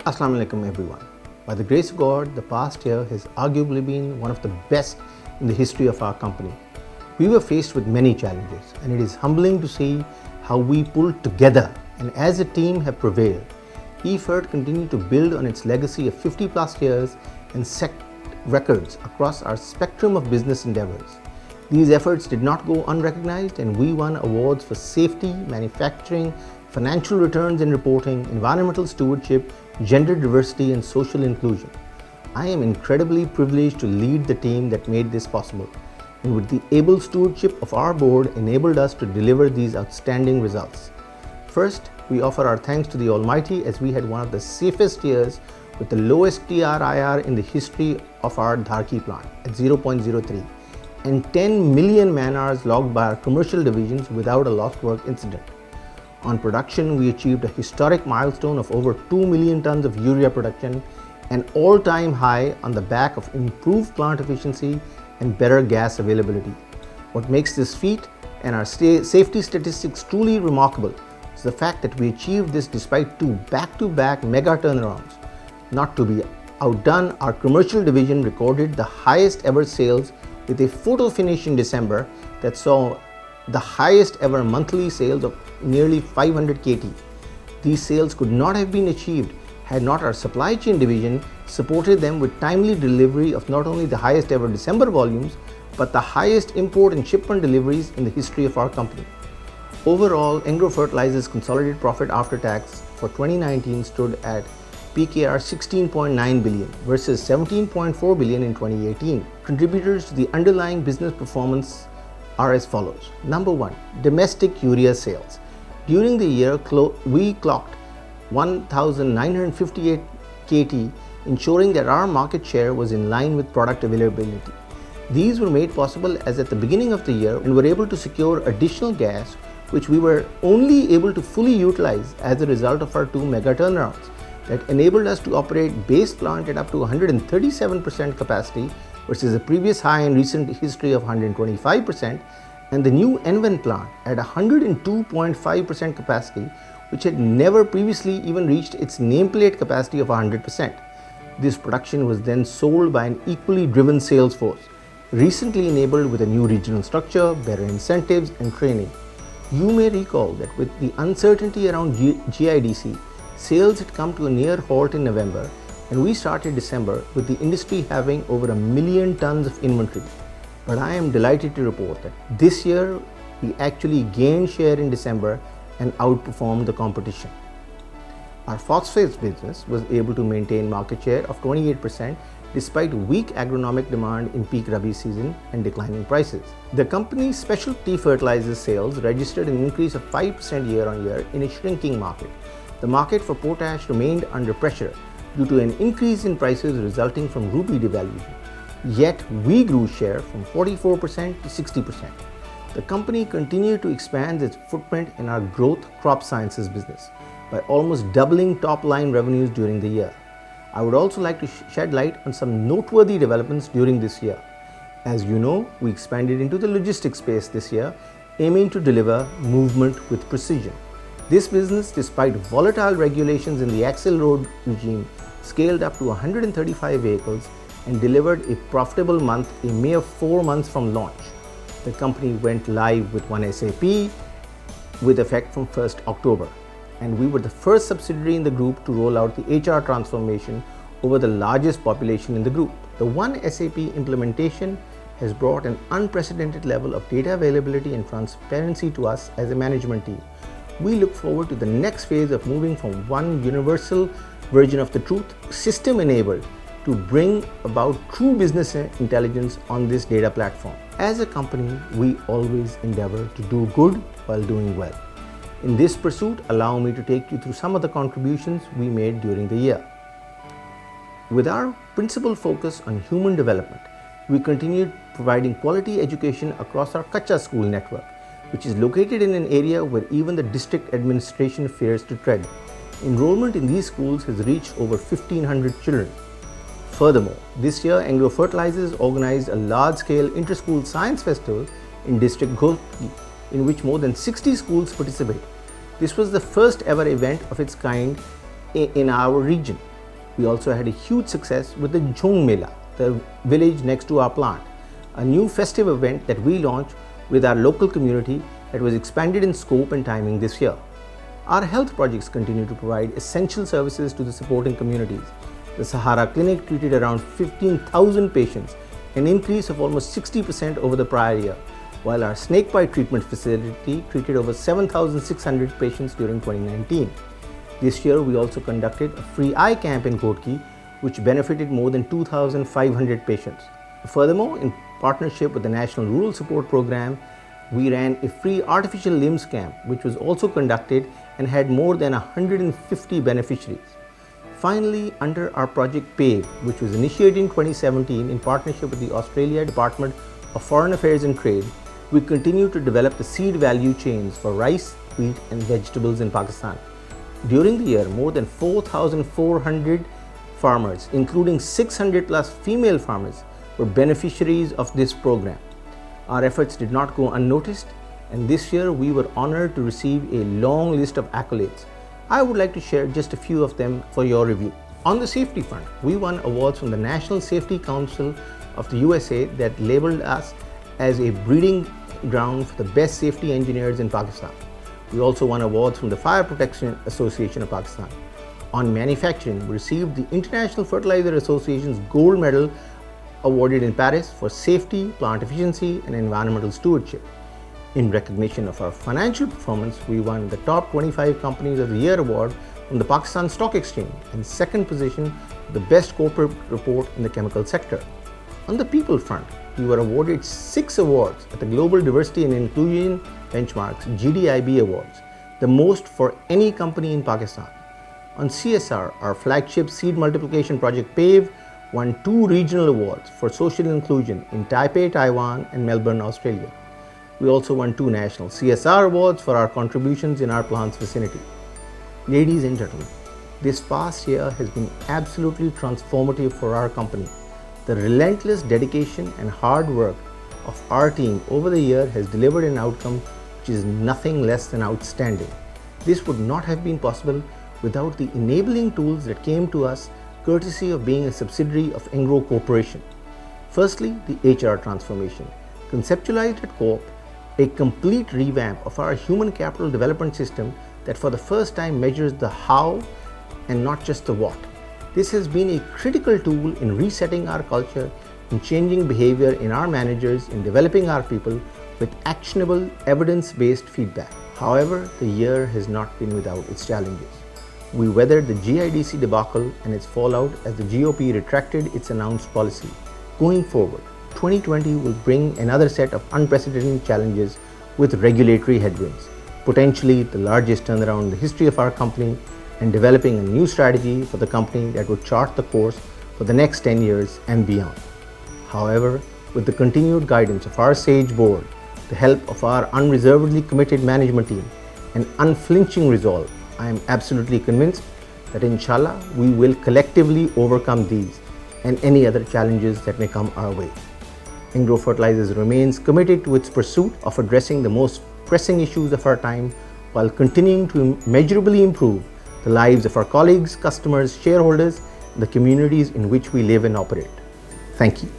Assalamu alaikum everyone. By the grace of God, the past year has arguably been one of the best in the history of our company. We were faced with many challenges, and it is humbling to see how we pulled together and as a team have prevailed. eFert continued to build on its legacy of 50 plus years and set records across our spectrum of business endeavors. These efforts did not go unrecognized, and we won awards for safety, manufacturing, financial returns and reporting, environmental stewardship, gender diversity, and social inclusion. I am incredibly privileged to lead the team that made this possible, and with the able stewardship of our board enabled us to deliver these outstanding results. First, we offer our thanks to the Almighty as we had one of the safest years with the lowest TRIR in the history of our Dharki plant at 0.03 and 10 million man-hours logged by our commercial divisions without a lost work incident. On production, we achieved a historic milestone of over 2 million tons of urea production, an all-time high on the back of improved plant efficiency and better gas availability. What makes this feat and our safety statistics truly remarkable is the fact that we achieved this despite two back-to-back mega turnarounds. Not to be outdone, our commercial division recorded the highest ever sales with a photo finish in December that saw the highest ever monthly sales of nearly 500 KT. These sales could not have been achieved had not our supply chain division supported them with timely delivery of not only the highest ever December volumes, but the highest import and shipment deliveries in the history of our company. Overall, Engro Fertilizers' consolidated profit after tax for 2019 stood at PKR 16.9 billion versus 17.4 billion in 2018. Contributors to the underlying business performance are as follows. Number one, domestic urea sales. During the year, we clocked 1,958 KT, ensuring that our market share was in line with product availability. These were made possible as at the beginning of the year and were able to secure additional gas, which we were only able to fully utilize as a result of our two mega turnarounds that enabled us to operate base plant at up to 137% capacity versus the previous high in recent history of 125%, and the new Enven plant at 102.5% capacity, which had never previously even reached its nameplate capacity of 100%. This production was then sold by an equally driven sales force, recently enabled with a new regional structure, better incentives and training. You may recall that with the uncertainty around GIDC, sales had come to a near halt in November, and we started December with the industry having over 1 million tons of inventory. But I am delighted to report that this year we actually gained share in December and outperformed the competition. Our phosphates business was able to maintain market share of 28% despite weak agronomic demand in peak Rabi season and declining prices. The company's specialty fertilizers sales registered an increase of 5% year-on-year in a shrinking market. The market for potash remained under pressure due to an increase in prices resulting from rupee devaluation. Yet we grew share from 44% to 60%. The company continued to expand its footprint in our growth crop sciences business by almost doubling top-line revenues during the year. I would also like to shed light on some noteworthy developments during this year. As you know, we expanded into the logistics space this year, aiming to deliver movement with precision. This business, despite volatile regulations in the Axle Road regime, scaled up to 135 vehicles and delivered a profitable month a mere 4 months from launch. The company went live with one SAP with effect from 1st October, and we were the first subsidiary in the group to roll out the HR transformation over the largest population in the group. The one SAP implementation has brought an unprecedented level of data availability and transparency to us as a management team. We look forward to the next phase of moving from one universal version of the truth, system enabled, to bring about true business intelligence on this data platform. As a company, we always endeavor to do good while doing well. In this pursuit, allow me to take you through some of the contributions we made during the year. With our principal focus on human development, we continued providing quality education across our Kacha school network, which is located in an area where even the district administration fears to tread. Enrollment in these schools has reached over 1,500 children. Furthermore, this year Engro Fertilizers organized a large-scale inter-school science festival in District Ghoti, in which more than 60 schools participated. This was the first ever event of its kind in our region. We also had a huge success with the Jhong Mela, the village next to our plant, a new festive event that we launched with our local community that was expanded in scope and timing this year. Our health projects continue to provide essential services to the supporting communities. The Sahara Clinic treated around 15,000 patients, an increase of almost 60% over the prior year, while our snakebite treatment facility treated over 7,600 patients during 2019. This year, we also conducted a free eye camp in Kotki, which benefited more than 2,500 patients. Furthermore, in partnership with the National Rural Support Program, we ran a free artificial limbs camp, which was also conducted and had more than 150 beneficiaries. Finally, under our project PAVE, which was initiated in 2017 in partnership with the Australia Department of Foreign Affairs and Trade, we continue to develop the seed value chains for rice, wheat and vegetables in Pakistan. During the year, more than 4,400 farmers, including 600 plus female farmers, were beneficiaries of this program. Our efforts did not go unnoticed, and this year we were honored to receive a long list of accolades. I would like to share just a few of them for your review. On the safety front, we won awards from the National Safety Council of the USA that labeled us as a breeding ground for the best safety engineers in Pakistan. We also won awards from the Fire Protection Association of Pakistan. On manufacturing, we received the International Fertilizer Association's Gold Medal awarded in Paris for safety, plant efficiency and environmental stewardship. In recognition of our financial performance, we won the Top 25 Companies of the Year award from the Pakistan Stock Exchange and second position for the Best Corporate Report in the chemical sector. On the people front, we were awarded 6 awards at the Global Diversity and Inclusion Benchmarks GDIB Awards, the most for any company in Pakistan. On CSR, our flagship seed multiplication project PAVE won 2 regional awards for social inclusion in Taipei, Taiwan and Melbourne, Australia. We also won 2 national CSR awards for our contributions in our plant's vicinity. Ladies and gentlemen, this past year has been absolutely transformative for our company. The relentless dedication and hard work of our team over the year has delivered an outcome which is nothing less than outstanding. This would not have been possible without the enabling tools that came to us courtesy of being a subsidiary of Engro Corporation. Firstly, the HR transformation. Conceptualized at Co-op, a complete revamp of our human capital development system that for the first time measures the how and not just the what. This has been a critical tool in resetting our culture, in changing behavior in our managers, in developing our people with actionable, evidence-based feedback. However, the year has not been without its challenges. We weathered the GIDC debacle and its fallout as the GOP retracted its announced policy. Going forward, 2020 will bring another set of unprecedented challenges with regulatory headwinds, potentially the largest turnaround in the history of our company, and developing a new strategy for the company that would chart the course for the next 10 years and beyond. However, with the continued guidance of our SAGE board, the help of our unreservedly committed management team, and unflinching resolve, I am absolutely convinced that inshallah we will collectively overcome these and any other challenges that may come our way. Engro Fertilizers remains committed to its pursuit of addressing the most pressing issues of our time while continuing to measurably improve the lives of our colleagues, customers, shareholders, and the communities in which we live and operate. Thank you.